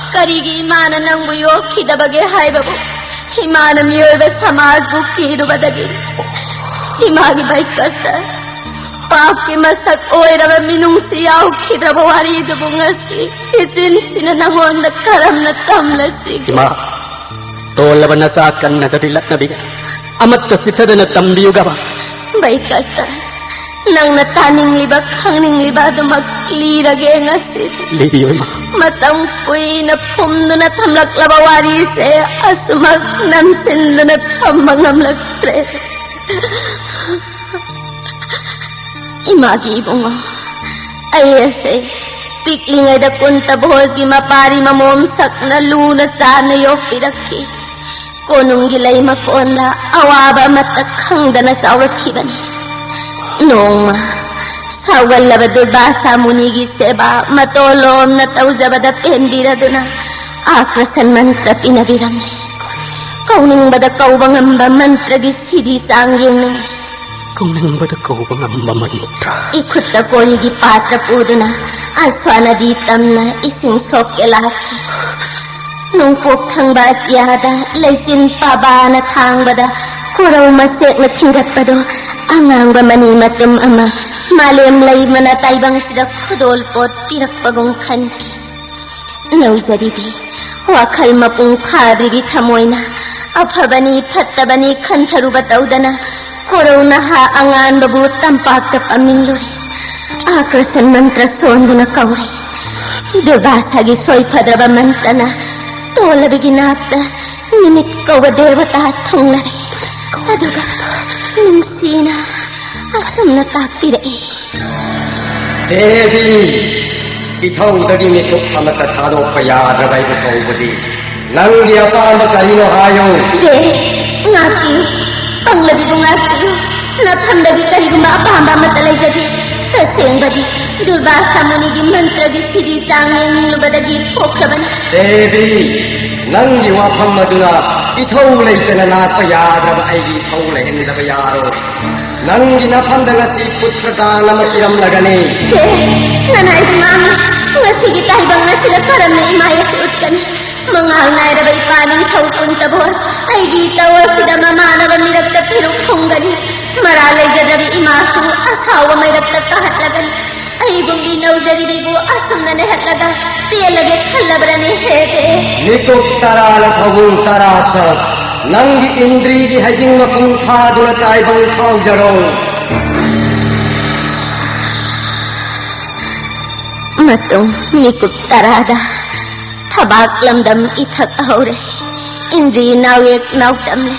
Karigi imana nang buyo kidabage hay babo. Himana miyoy ba samaz bukido ba daging. Himagi baikat. ꯃꯍꯥꯛꯀꯤ ꯃꯁꯛ ꯑꯣꯏꯔꯕ ꯃꯤꯅꯨꯡꯁꯤ ꯌꯥꯎꯈꯤꯗ꯭ꯔꯕ ꯋꯥꯔꯤꯗꯨꯕꯨ ꯉꯁꯤ ꯏꯆꯤꯟꯁꯤꯅ ꯅꯉꯣꯟꯗ ꯀꯔꯝꯅ ꯇꯝꯂꯁꯤꯒꯦ? ꯏꯃꯥ, ꯇꯣꯜꯂꯕ ꯅꯆꯥ ꯀꯟꯅꯗꯗꯤ ꯂꯠꯅꯕꯤꯒ ꯑꯃꯠꯇ ꯆꯤꯊꯗꯅ ꯇꯝꯕꯤꯌꯨꯒꯕ. ꯕꯩꯀꯔꯇ, ꯅꯪꯅ ꯇꯥꯅꯤꯡꯂꯤꯕ ꯈꯪꯅꯤꯡꯂꯤꯕ ꯑꯗꯨꯃꯛ ꯂꯤꯔꯒꯦ ꯉꯁꯤ. ꯂꯤꯕꯤꯌꯨ ꯏꯃꯥ. ꯃꯇꯝ ꯀꯨꯏꯅ ꯐꯨꯝꯗꯨꯅ ꯊꯝꯂꯛꯂꯕ ꯋꯥꯔꯤꯁꯦ ꯑꯁꯨꯃꯛ ꯅꯝꯁꯤꯟꯗꯨꯅ ꯊꯝꯕ ꯉꯝꯂꯛꯇ꯭ꯔꯦ. ꯏꯃꯥꯒꯤ ꯏꯕꯨꯡꯉꯣ, ꯑꯩ ꯑꯁꯦ ꯄꯤꯛꯂꯤꯉꯩꯗ ꯀꯨꯟꯇꯕꯣꯖꯒꯤ ꯃꯄꯥꯔꯤ ꯃꯃꯣꯝ ꯁꯛꯅ ꯂꯨꯅ ꯆꯥꯅ ꯌꯣꯛꯄꯤꯔꯛꯈꯤ. ꯀꯣꯅꯨꯡꯒꯤ ꯂꯩ ꯃꯀꯣꯟꯗ ꯑꯋꯥꯕ ꯑꯃꯠꯇ ꯈꯪꯗꯅ ꯆꯥꯎꯔꯛꯈꯤꯕꯅꯤ. ꯅꯣꯡꯃ ꯁꯥꯎꯒꯜꯂꯕ ꯗꯨꯔꯕꯥꯁꯥ ꯃꯨꯅꯤꯒꯤ ꯁꯦꯕꯥ ꯃꯇꯣꯂꯣꯝꯅ ꯇꯧꯖꯕꯗ ꯄꯦꯟꯕꯤꯔꯗꯨꯅ ꯑꯥꯀ꯭ꯔꯁꯟ ꯃꯟꯇ꯭ꯔ ꯄꯤꯅꯕꯤꯔꯝꯃꯤ. ꯀꯧꯅꯤꯡꯕꯗ ꯀꯧꯕ ꯉꯝꯕ ꯃꯟꯇ꯭ꯔꯒꯤ ꯁꯤꯗꯤ ꯆꯥꯡ ꯌꯦꯡꯅꯤꯡꯉꯤ. ꯀꯧꯅꯤꯡꯕꯗ ꯀꯧꯕ ꯉꯝꯕ ꯃꯟꯇ꯭ꯔ. इखुत्ता कोरीगी पात्र पूदुना आस्वानदी तमना इसिंग सोके लाखी. नुंपोक थंगबा अत्यादा लैसिन पाबाना थांगबदा कोरौ मसेकना थिंगत्पदो अंगांगबा मनी मतुम अमा मालेम लैमना ताइबंगसिदा खुदोल पोट पिरक्पगुं खनकी. नौजरीबी वाखल मपुंग फादरीबी थमोइना अफबनी फत्तबनी खंथरुबा तौदना कोरौना हा अंगान बबू तंपाक पमिंगलोरी. आकर्षण मंत्र सोंदुना कौरी. दुर्वासागी सोइफद्रबा मंत्रना तोलबिगी नाक्ता निमित कौब देवता थोंगलरे. अदुगा नुंसीना असुमना ताक्पिरई. देवी इथौदगी मिथुक अमता थादोक्प याद्रबा इबु कौबदी नंगी अपांब करिनो हायो. दे ngaki panglabi bungaki na phamdagi kariguma apamba amata laijadi. तसेंबदी Durvasa मुनिगी मंत्रगी सिदी चांगें लुबदगी पोखरबन. देवी नंगी वाफम मदुना इथौ लेतना लाप याद्रबा आइगी इथौ लेहेंदब यारो. नंगी नफंदंगसी पुत्र दानम पिरम लगने. दे ननाइदी मामा ngasiगी taibang ngasila karamna imayasi utkani. Mangal nairaba ipaning thawkun tabos aigi tawasida mamanaba mirakta piruk khunggani. Maralay jadrabi imasu asawa mayrakta kahatlagani. Aigumbi naujaribibu asumna nehatlaga piyalage khallabrani hete. नितुक तराल थवुं तरासत नंगी इंद्री की हजिंग मपुंग फादुना ताइबंग थाउजरो. Matung nikuk tarada tabak lamdam ithak ahore. Indri nawek nawdamle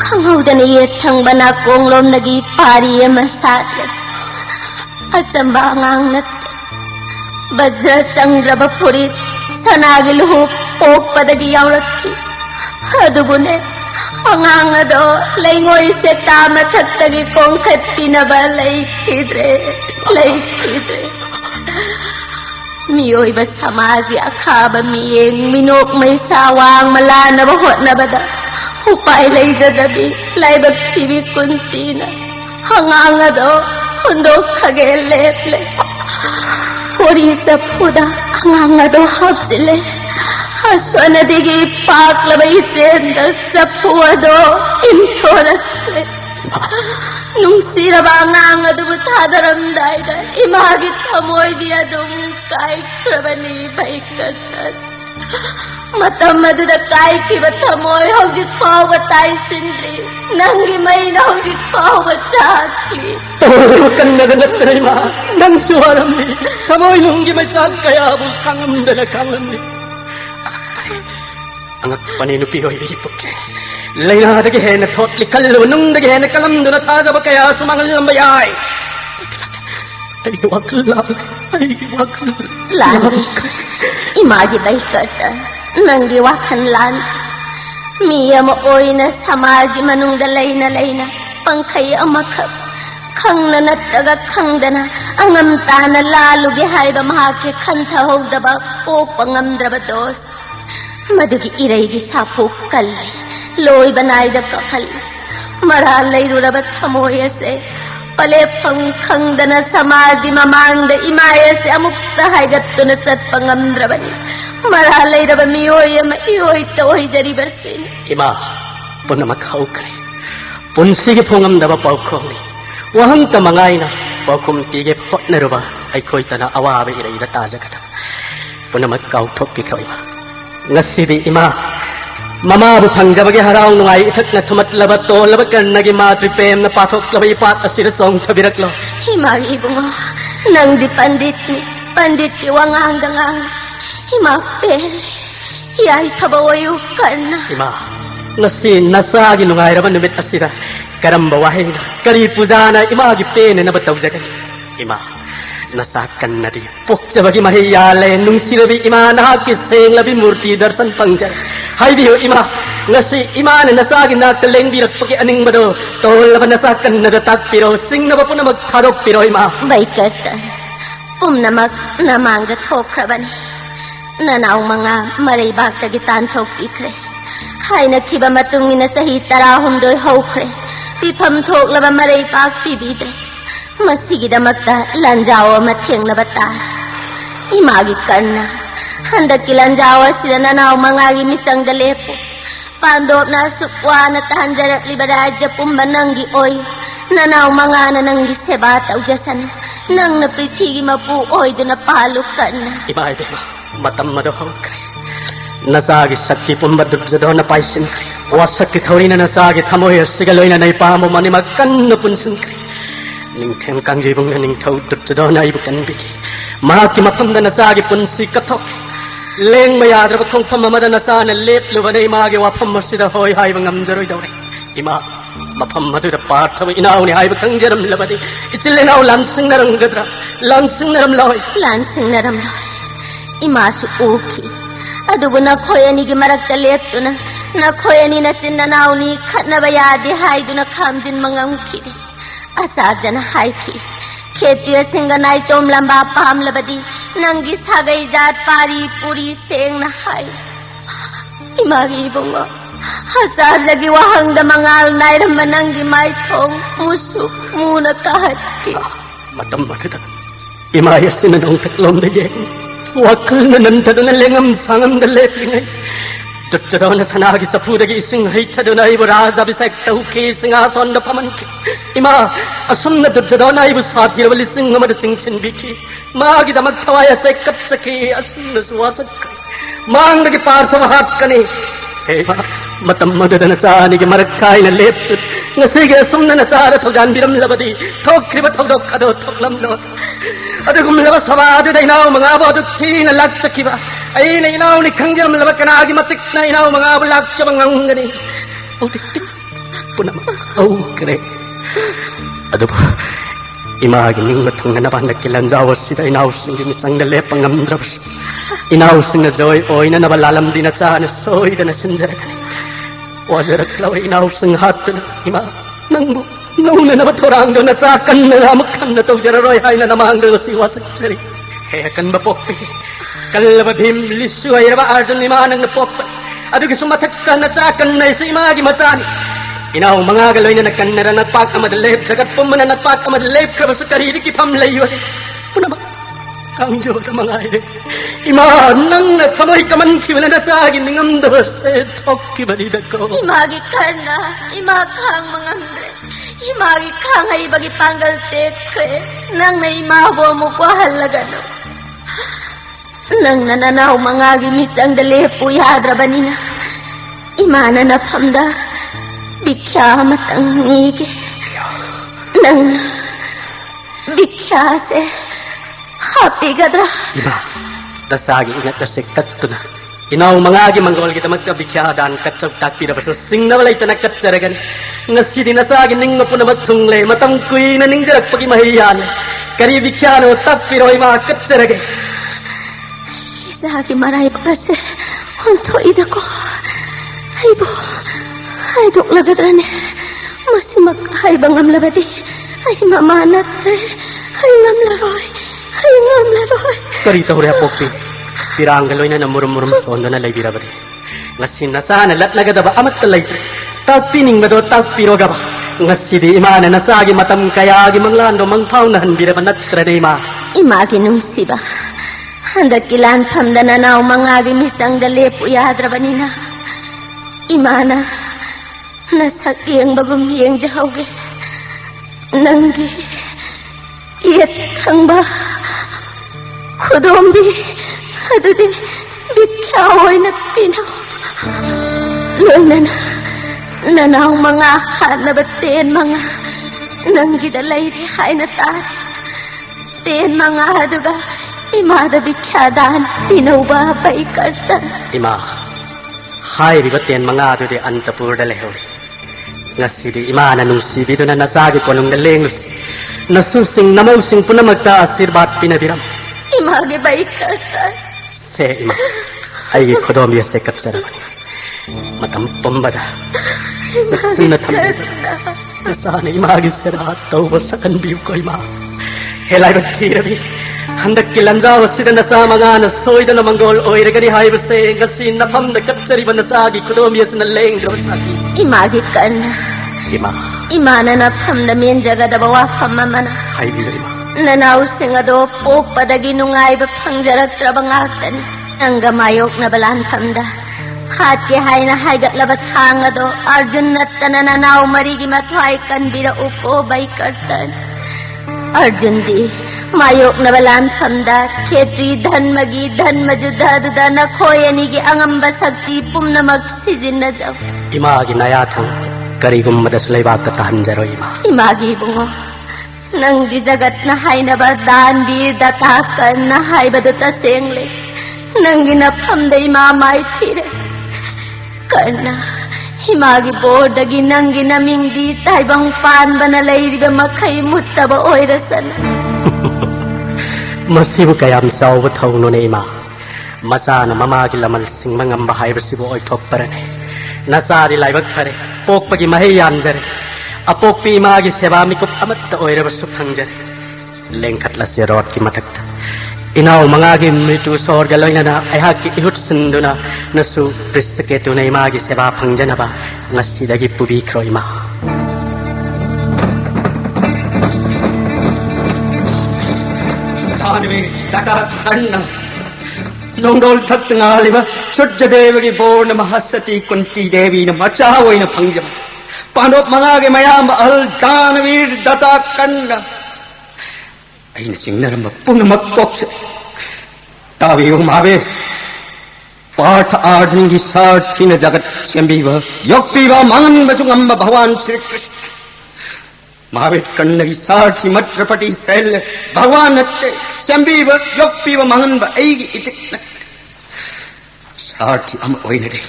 khanghaudana yet thangbana konglom nagi pari masat. Achamba ngangnat bajra changraba purit sanagilhu pokpadagi yaurakki. Adubune angangado laingoi se tamathаттagi kongkhattinaba laikhidre. मियोइबा समाज अखाबा मियेंग मिनोक मैसा वांग मलानबा होटनबदा उपाय लैजदबी लाइबक थिबी कुंतीना हंगांगदो हुंदोक खगे लेतले. कोरी सफुदा हंगांगदो हब्सिले हस्वनदिगी पाकलबा इचेंद सफुअदो इंथोरत्ले. नुंसीरबा ngangadubu thadaramdaida imagi thamoidi adum kaikhrabani baikatan. Matam aduda kaikhiba thamoi hojik fawga taisindri nangi maina hojik fawga chakli. Kannaga natrayma nang suwaramni thamoi nungi machak kayabu kangamdana kangamni. Angak paninupi hoy bihipukre. Lainadagi hena thotli kallu nungdagi hena kalamduna thajaba kaya sumangal lambayay. Ay wakal. Lani imagi baikata nangi wakan lan. Miya mo oina samagi manungda layna pangkay amakap. Khangna natraga khangdana angamtana lalugi hayba mahake khantha hogdaba o pangamdraba dos. Madugi iraygi sapu kalli. लोई बनाई the कफल मरा लैरुरब थमोय से पले खंगदन समाधि ममांग the EMI से अमुक्त हाइगत्तुन सत्पंगमद्रबनी मरा लैरब मियोय म इयोय तोय जरिबसिन. इमा पुनमक हौकरे पुनसिगे फोंगम दब पौखोंगी वहंत मंगाइना पाखुम पीगे होटनरुबा अखोई तना अवाबे इरैदा ताजगदा पुनमक काउथोक्पिख्रैबा ngasidi ima mama bu phangjabage harau nungai ithakna thumatlaba tolaba karnagi matri pem na pathoklaba ipat asira song thabiraklo ima ibungo nang di pandit ki wangang dangang ima pel yai thabawayu karna ima ngasi nasagi nungai raba numit asira karamba wahina kari pujana ima gi pene na batawjagan ima nasakan nadi pokjabagi mahiyale nungsirabi ima nahaki senglabi murti darshan pangjar haibiyo ima ngasi ima na nasagi nakta lengbirakpagi aningbado tolaba nasakan nada takpiro singnaba punamak tharokpiro ima baikata pumnamak namangda thokrabani nanaw mga maraybagtagi tanthokpikre haina kiba matungina sahi 13 hawkre pifam thoklaba maraybag pibidre masigidamagta lanjawa mathenglaba ta imagi karna handaki lanjawa sila nanaw mangagi misangda lepo pandop na sukwana tahanjarak libaraja pumbananggi oy nanaw mangana nanggi seba taujasan nang na prithigi mapu oy do na paluk karna ibai dema matam mado hawkre nasagi sakti pumbaduk jado na paisin kre wasakki thorina nasagi thamoy sigaloina nay pamo manima kanna punsun kre ningtheng kangjibung na ningthau dukjado na ibu kanbiki mahaki mafamda nasagi punsi kathok leng mayadraba khongpham amada nasana lepluba nei magi wafam masida hoi haiba ngamjaroi dawre ima mafam maduda parthaba inauni haiba kangjaram labadi ichilinaw lansingnaram loi imasu uki adubu na khoyani gi marakta leptuna na khoyani na chinnanauni khatnaba yadi haiduna khamjin mangamkhide asarjana haiki khetiya singanai tom lamba pam labadi nangi sagai jat pari puri seng na hai imagi bungo asarjagi wahang da mangal nai ramanangi mai thong musuk muna kahati matam madada imaya sinanong taklom de ye wakal na nantaduna lengam sangam da leplingai Dukjadona sanagi sapudagi ising haitaduna ibu raja bisak tauki singason da pamanki ima asumna dukjadona ibu sathira bali singamada singchin biki magi damak thawaya sekat saki asumna suwasak mangdagi parthava hatkani heva matam madadana chani gi marakkai na leptut ngasige asumna na chara thojan biram labadi thokriba thodok kado thoklam lo adugum laba sabadu dainaw mga boduk thina lakchakiba aina inaw ni khangjaram laba kanagi matik na inaw mga bulak chabang ngani otik tik punama au kre aduba imagi ning mathung na ban kilan jawasida inaw singi misang na lepangam drabs inaw singa joy oina na balalam dina chana soida na sinjarakani wajarak lawa inaw sing hatna ima nangbu nauna na bathorang do na chakan na amakhan na tawjararoy hay na namang do si wasak chari he kan bapokpi kalaba bhim lisu ayra arjun limanang na pop adugi sumathakka na chakan na si imagi machani inaw mga galoy na nakanara nagpak amad lep jagat pumana nagpak amad lep krabas kariri ki pham layo punama kangjo da mga ire ima nang na thamoy kaman kiwala na chagi ningam da se thokki bali da ko imagi karna ima khang mangandre imagi khang ay bagi panggal tekre nang na ima bo mo ko halagano nang nananaw mangagi misang dale puyadra banina imana na phamda bikya matang nige nang bikya se happy gadra iba dasagi ingat kasi katuna inaw mangagi manggol kita magka bikya dan katsak takpira baso singna walay tanak katsaragan ngasidi nasagi ning mapuna magtungle matang kuy na ning jarak pagi mahiyan kari bikya no takpiro ima katsaragay isagi maray bakase onto idako aybo ay dok lagadrane masimak ay bangam labadi ay mamanatre ay ngamlaroy kari tawre apokpi pirangaloy na namurum-murum sondo na laybira bari ngasin nasana latlagadaba amat talaytre tagpining mado tagpiroga ba ngasidi imana nasagi matam kayagi manglando mangpaunahan bira banatra na imagi nung siba handakilan phamdana naw mangagi misang dale puyadra banina imana nasakiyang bagum yeng jahawge nanggi ꯌꯦꯠ ꯊꯪꯕ ꯈꯨꯗꯣꯝꯕꯤ ꯑꯗꯨꯗꯤ ꯕꯤꯈ꯭ꯌꯥ ꯑꯣꯏꯅ ꯄꯤꯅꯧ ꯂꯣꯏꯅꯅ ꯅꯅꯥꯎ ꯃꯉꯥ ꯍꯥꯠꯅꯕ ten ꯃꯉꯥ ꯅꯪꯒꯤꯗ ꯂꯩꯔꯦ ꯍꯥꯏꯅ ꯇꯥꯔꯦ ꯇꯦꯟ ꯃꯉꯥ ꯑꯗꯨꯒ ꯏꯃꯥꯗ ꯕꯤꯈ꯭ꯌꯥꯗꯥꯟ ꯄꯤꯅꯧꯕ ꯕꯩꯀꯔꯇꯟ Ima, hairiba ten manga adude Antapurda lehori. Ngasidi imana nungsibiduna nasagi konungna lenglusi. Nasusing namausing punamakta asirbat pinabiram. Image baikartan. Se ima, aigi kodomiya se kapsaramani. Matam pombada. Saksina thamida. Nasana imagi serhat tauba sakan biu ko ima. Helai bathirabi. Handak kilanjaw sida nasa mga nasoy na manggol oiragani haibase ngasi napam na kapsari ba nasagi kudomiya sa naleng drosati. Imagi kan. Ima na napam na min jagada bawa pamamana. Haibiyo ima. Nanaw singado po padagi nungay ba pangjarak trabangatan. Ang gamayok na balan kamda. Hat ke hay na haygat labat hangado Arjun na tanananaw marigi matway kan bira upo baikartan. Arjun di mayok na balan kamda ketri dhanmagi dhanmajudha duda na khoyanigi angamba sakti pum na magsijin na jaw. Imagi nayathang karigum madasulay baka tahanjaro ima. Imagi bungo nang di jagat na hay na ba dandi datakan na hay ba duta sengle nang ginapam da imamay tire karna himagi bodagi nang ginaming di taibang pan ba na layriba makay mutaba oirasana. Masibu kayam sawa thawno na ima. Masana mamagi lamal sing mangamba haibasibu oy thokparane. Nasari laibag pare pokpagi mahiyam jare. Apokpi imagi sebamikup amatta oirabasu phangjare. Lengkatla si rod ki matakta. Inaw mangagi mritu sorga loina na ayhaki ihut sinduna nasu prisaketu na imagi seba phangjana ba ngasidagi pubikro ima. Tanvi tata kanna nongdol thatnga Surya Devagi born Mahasati Kunti Devi na machawo ina phangjaba. Pandop mangage mayam al Danavir data kanna. Aina chingnaram punamak kokse. Tavi umabe. Part ardni sarthi na jagat syambiva. Yokpiva mangan basungamba Bhavan Shri Krishna. Mahavir kanna ki sarthi matrapati sel Bhavan atte syambiva yokpiva mangan ba aigi itik sarthi am oina de.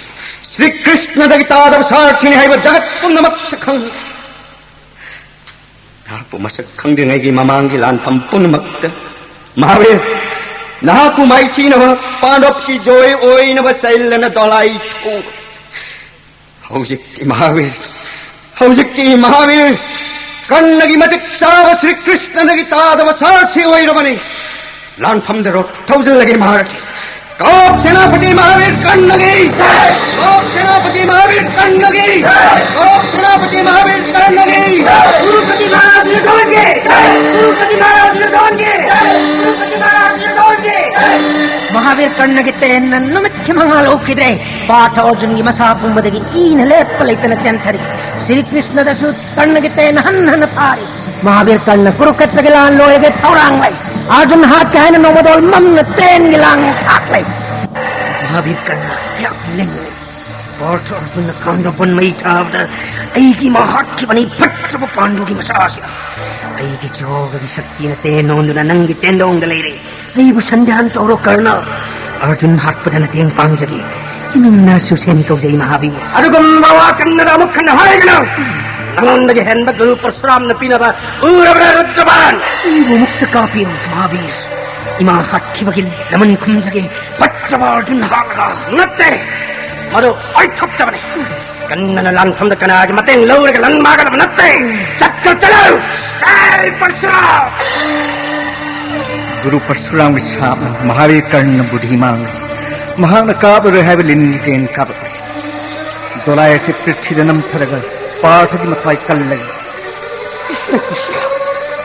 Shri Krishna dagitadav sarthi ni haiba jagat punamak takhang. Napu masak khangdingai mamangi lan punamakta Mahavir napu maiti na Pandop ki joy oina ba sailana dolai thu. Haujikti Mahavir kannagi matik chava Shri Krishna dagitadav sarthi oina bani lan phamdaro 1000 lagi Maharati. Kop Senapati Mahavir kannagi. Kop Senapati Mahavir kannagi. Kop Senapati Mahavir kannagi. Gurupati Maharaj Nidonge. Gurupati Maharaj Nidonge. Gurupati Maharaj Nidonge. Mahavir kannagi tenna numitya mangalokidre. Paatha Arjungi masapumbadagi ina leppalaitana chanthari. Shri Krishna dasu kannagi tenna hanhana thari. Mahavir kanna Kurukshetragilan loyage thaurang Arjun hat kain nomadol mamna ten gilang thaklai. Mahavir kanna yak lengle. Paatha Arjun kanda pun mai thavda. Aigi mahat ki bani patra pandu ki masasya. Aigi joga ki shakti na ten nonduna nangi tendong dalire. Aibu sandhan toro karna. Arjun hat padana ten pangjagi. Iminna suseni kaujai Mahavir. Adugum bawa kanna ramukhanna haigana. Nanandagi henba guru Parsuram na pinaba urabra rudraban. Ibu mukta kapiyo Mahavir. Ima hakki bagil laman khumjage patrava Arjun halaga. Natte madu oi thopta bane. Kanna na lan thamda kanaj mateng laurega lan magala natte. Chakka chalo. Jai Parsuram. Guru Parsuram ki sap Mahavir karna budhimang. Mahana kabare have liniten kab. Dolaya se prithidanam tharaga. Paatha ki mathai kallai.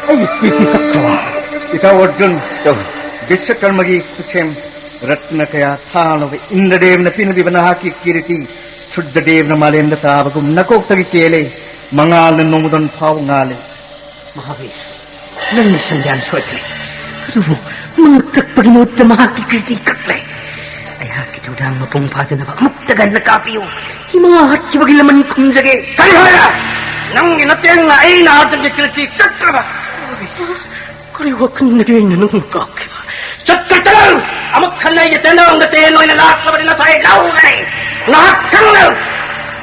Ai piti sakwa. Ita Arjun Vishwakarma ki kuchem ratna kaya thano Indradev na pinadi banahaki kiriti Surya Dev na malenda tabagum nakok tagi kele mangal na nomudon phau ngale. Mahavir Nang sandyan soitre. Aduh, mengkak pagi muda mahaki kriti kakle. Ayah kita udah ngapung pasan apa amuk tagan na kapiyo. Himahat ki bagi laman kumjage. Kalihaya! Nang ginatiyang na ay nahatang kriti kakle ba? Kaliwa kang naging nanungkak. Chakkatal! Amuk kanay gitenong na tenoy na lakla ba rin na tayo launay! Nakakanglaw!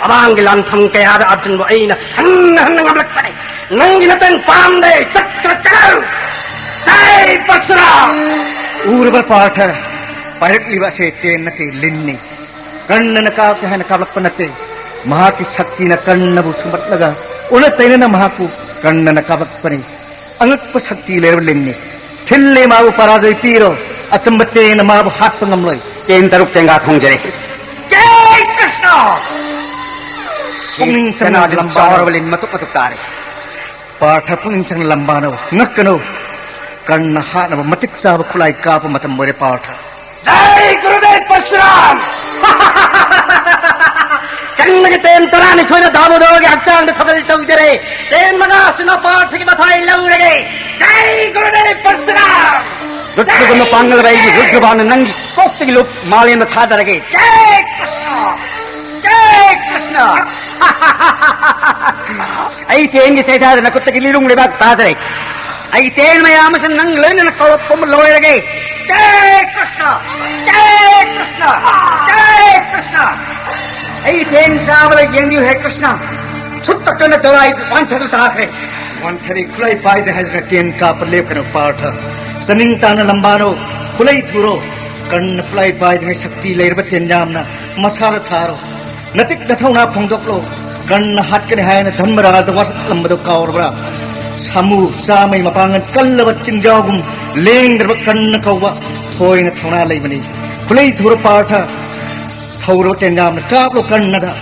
Amanggilan tham kaya ada arjun ba ay na hang ngamlak pa rin. Nang ginatang pamday! Chakkatal! Tay paksara! Urba Partha, Pirate Liva se ten nate linni. Kanna nakap hai nakablak panate. Mahaki Shakti na kanna bu sumbat laga. Ulat tayo na mahaku kanna nakablak pani. Angat pa Shakti level linni. Thille mabu parajoy piro. Achambate na mabu hat pangamloy. Ken taruk tenga thongjare. Jai Krishna! Punging Chana chana lambano lambano. balin matuk tare. Partha punging chana lambano. Ngakano. Kanna hat na matik sab khulai ka pa matam more Partha. Jai Gurudev Parshuram! Kanna ke ten tarani choina dabo doge achang de thakal tongjare. Ten maga suna Partha ki mathai laurage. Jai Gurudev Parshuram! Rudra pangal bai Rudra ban nangi kokti lup male na thadarage. Jai Krishna! Jai Krishna! Ai ten ki seida na kutta ki lilung lebak tadare. Ai ten mayam san nang len na kawat pom loirage. Jai Krishna! Jai Krishna! Jai Krishna! Ai ten sabala yengi hai Krishna. Chutta kana dorai wanchal taakre. Wanthari khulai pai de hai ten ka par lep kana Partha. Saning tana lambano khulai thuro. Kanna khulai pai de Shakti leirba ten jamna masara tharo. Natik dathona phongdoklo. Kanna hat ke hai na dhammaraj da was lambado kaurbra. Samu samai mapangan kallabat chingjagum lengderba kanna kauba thoina thona leibani. Khulai thuro Partha. Thoro ten jamna kaplo kanna da.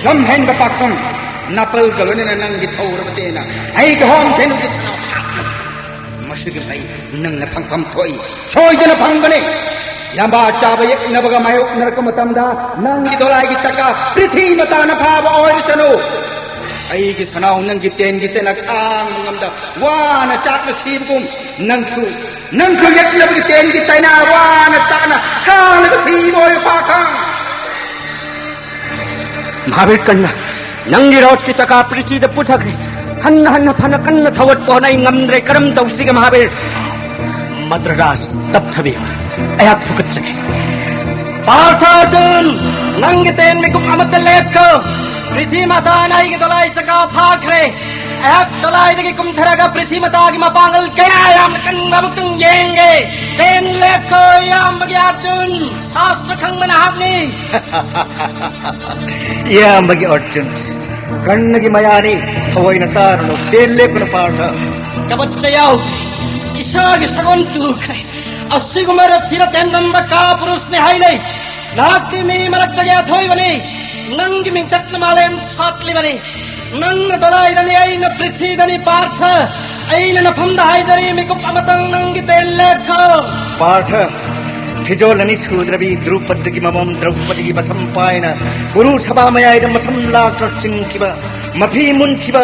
Lam hen ba pakang napal galone na nang githawr batena ai gahom thenu gi chana masig bai nang na phangpam thoi choi dana phangane yamba chaba yek na baga mayo narakam tamda nang gi dolai gi chaka prithvi mata na phaba oir chanu ai gi sanau nang gi ten gi chena ang ngamda wa na chak na sibgum nang chu yek na gi ten gi chaina wa na chak na khang na si boy phakang Mahabir kanna nangi rot ki chaka priti de puthakri hanna phana kanna thawat ponai ngamdre karam dausi ga Mahabir madras tapthabi ayak thukat chake Parthajan nangi ten me kup amat lekho priti mata nai ge dolai chaka phakre ayak dolai de kum tharaga priti mata gi mapangal kaya yam kanna butung yenge ten lekho yam bagi arjun sastra khang mana hagni Yam bagi Arjun. Kanna gi mayani thawai na tarno delle kuna Partha. Kabachayau isagi sagon tu khai asigumara thira tendamba ka purus ne hailai nakti mi marak gaya thoi bani nangi min chatla malem satli bani nang dalai dani ai na prithi dani Partha ai na phanda haijari mi ko amatang nangi telle kho Partha Fijolani Sudrabi Drupadi ki mamam Draupadi ki basam paina Guru sabha maya idam masam lakta chinkiba Mafi munkiba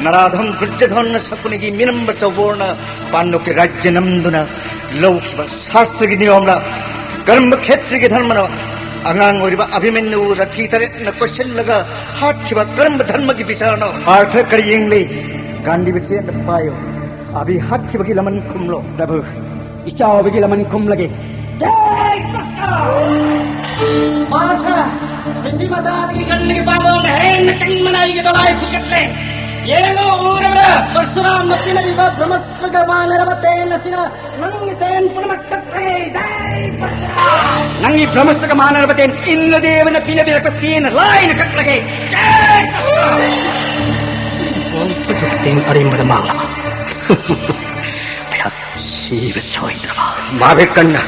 Naradham Gurjadhan Sapuni ki minamba chavorna Panno ki rajya namduna Laukiba Shastra ki niyamla Karma khetri ki dharmana Angang oriba Abhimanyu Rathi taret na question laga Hat kiba karma dharma ki bisarna Partha kari yingli Gandhi bisaya na payo Abhi hat kiba ki laman kumlo Prabhu ichao bagi laman kum lage Jai Krishna! Partha prithi mata ki kanne ki pamon hen kang manai ki dolai pukatle yengo urabra Parshuram natina viva brahmastra manarabate nasina nangi ten puramakkatre Jai Parshuram nangi brahmastra manarbaten inna devana pina virakatien lain kaklage Jai Krishna! puthukting arimba mangla ayat siba soidra Mahabir kanna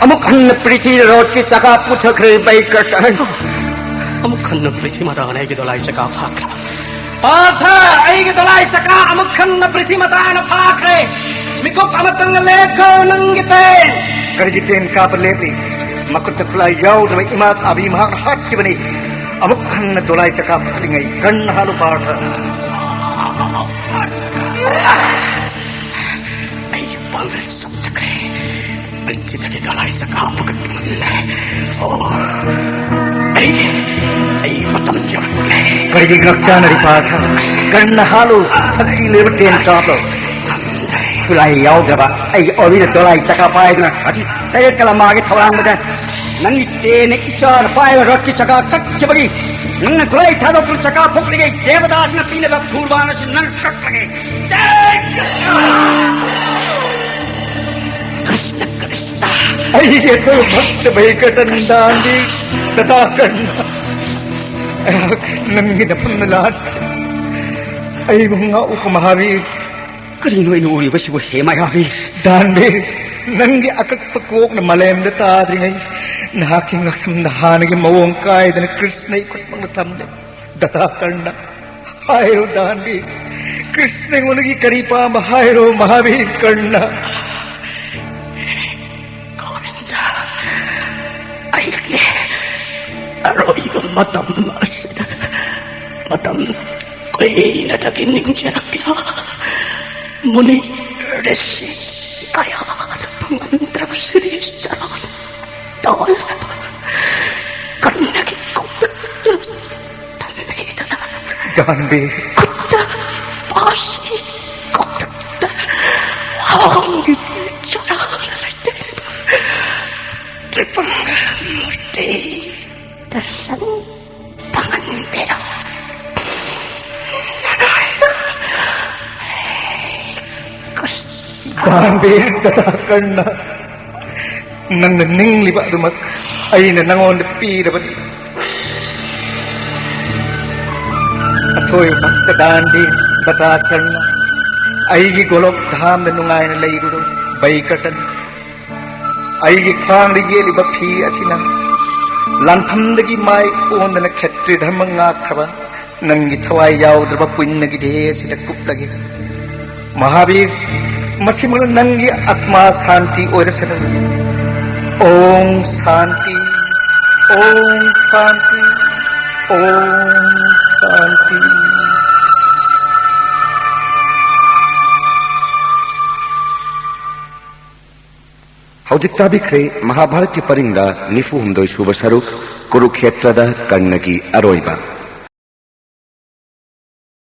amuk hanna prithi rot ki chaka puthakre bai karta amuk khanna prithi mata nai ki dolai chaka phakra Partha ai ki dolai chaka amuk hanna prithi mata na phakre mikup amatang lekho nangite Karigiten ka perlepi makut kulai yau dalam imat abi mahak hat kibani amuk hanna dolai chaka phalingai kan halu Partha Ay, pangal subjekre. Pencita di dalai sakapu ketemen. Oh, ay, matam siya. Karigi gakcha na ripata. Karna halo sakti lewatin kato. Sulai yaw gaba. Ay, ori na dolai cakapay na. Ati, tayo kalamagi tawang mo dyan. Nang itene ichar pay roti chaka kak chabagi. Nang kulay thado pul chaka phok ligay. Devadas na pinabak kurbana sin nang kak lagay. Krishna, Krishna. Ay, ito bhakta baikatan dandi tatakan. Ay, nang ginapunalat. Ay, mga ukamahari. Karino inuuri ba siya hemayabi? Dandi, nang akakpagkuok na malem na tadri ngay. Nahaking naksamdahan ng mawang kaya na Krishna ikot pang natamde. Tatakan na. Hayro dandi. Krishna yung nagi karipa mahayro mahabir karna. Aroy matam masida matam koy na dakining jarakla muni resi kaya pangantrap siri saran tol karena kikot tanay dana Dandi. kutta pasi kota hangi cara tripang murti tersan pangan pero Dandi, tatakan na. Nang naning liba dumak. Ay, nanangon na piraban. Atoy, bhakta dandi, tatakan na. Ay, gigolok dham na nungay na layro. Baikatan. Ay, gikwang rigil iba pi asina. Lanpamdagi mai on na khetri dhamang ngakraba. Nang githaway yaw draba puin na gidhe sila kuplagi. Mahabir, masimula nangi atma santi orasana. Om Santi, Om Santi, Om Santi. Haujikta bikre Mahabharat ki paringda nifu humdoi suba saruk Kurukshetrada Karna ki aroiba.